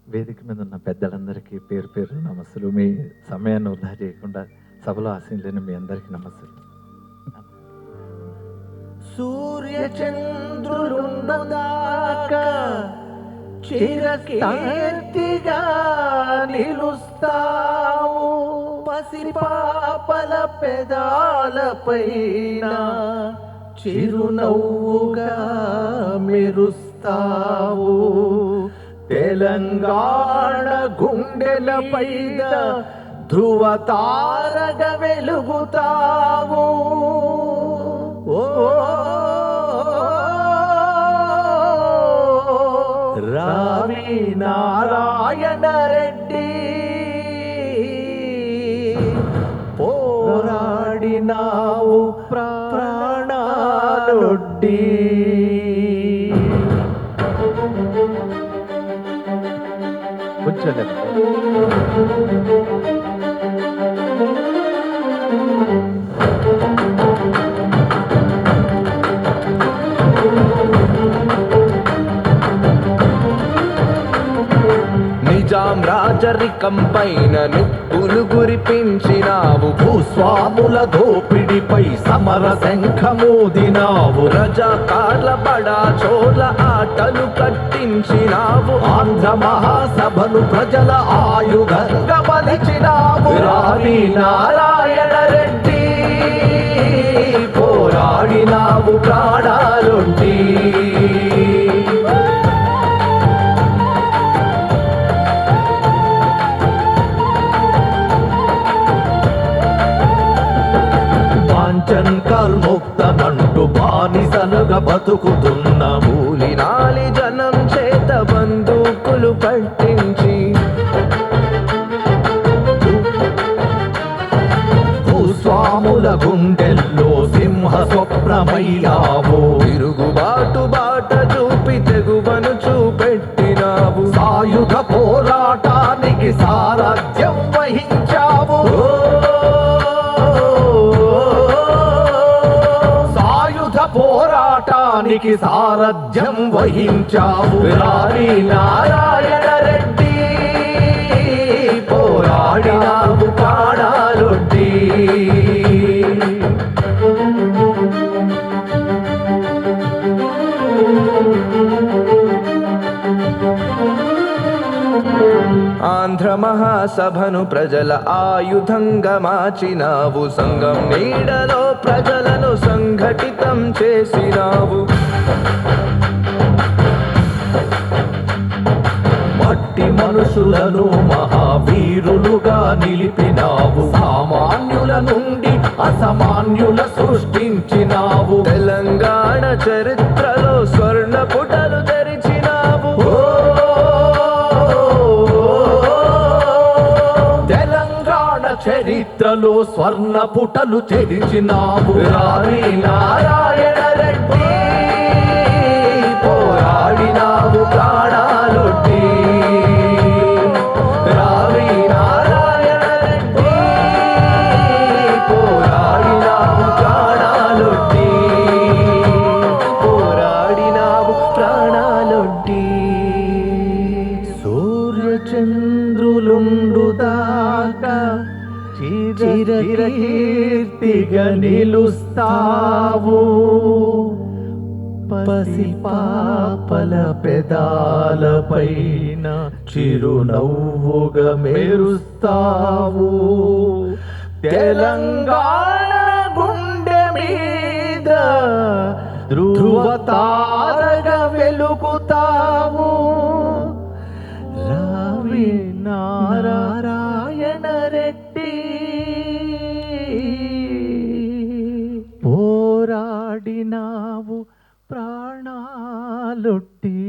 వేదిక మీద ఉన్న పెద్దలందరికీ పేరు పేరు నమస్సులు. మీ సమయాన్ని వృధా చేయకుండా సభలో ఆశీనులైన మీ అందరికీ నమస్సులు. సూర్య చంద్రులుండదాకా చిరకీర్తిగా నిలుస్తావు, పసిపాపల పెదాలపైన చిరునవ్వుగా మెరుస్తావు, తెలంగాణ గుండెలపైన ధ్రువతారగా వెలుగుతావు. ఓ రావి నారాయణ రెడ్డి, పోరాడినావు ప్రాణాలొడ్డి. కూర్చోలేదు. నిజాం రాజరికం పైన నిప్పులు గురిపించినావు, భూస్వాముల దోపిడిపై సమర శంఖమూదినావు, రజాకార్ల బడా చోళ ఆటలు కట్టించినావు, ఆంధ్ర మహాసభను ప్రజల ఆయుధంగా మలిచినావు. రావి నారాయణ రెడ్డి, పోరాడినావు ప్రాణాలొడ్డి. ముక్తమంటూ బానిసలుగా బతుకుతున్న మూలినాలి జనం చేత బందూకులు పట్టించి, భూస్వాముల గుండెల్లో సింహ స్వప్నమయ్యావు, తిరుగుబాటు బాట చూపి తెగువను చూపెట్టినావు, సాయుధ పోరాటానికి సారథ్యం వహించావు, పోరాటానికి సారథ్యం వహించావు. రావి నారాయణ రెడ్డి, పోరాడినావు ప్రాణాలొడ్డి. ఆంధ్ర మహాసభను ప్రజల ఆయుధంగా మార్చినావు, సంఘం నీడలో ప్రజలను సంఘటితం చేసినావు, మట్టి మనుషులను మహావీరులుగా నిలిపినావు, సామాన్యుల నుండి అసామాన్యుల సృష్టించినావు, తెలంగాణ చరిత్రలో స్వర్ణ పుటలు తెరిచినావు, చరిత్రలో స్వర్ణ పుటలు చెరిచినావు. రావి నారాయణ రెడ్డి, పోరాడినావు ప్రాణాలొడ్డి. రావి నారాయణ రెడ్డి, పోరాడినావు ప్రాణాలొడ్డి, పోరాడినావు ప్రాణాలొడ్డి. సూర్య చంద్రులుండుదాకా చిరకీర్తిగా నిలుస్తావు, పసిపాపల పెదాలపైన చిరునవ్వుగా మెరుస్తావు, తెలంగాణ గుండె మీద ధ్రువతారగా వెలుగుతావు. రావి నారాయణ రెడ్డి, పోరాడినావు ప్రాణాలొడ్డి.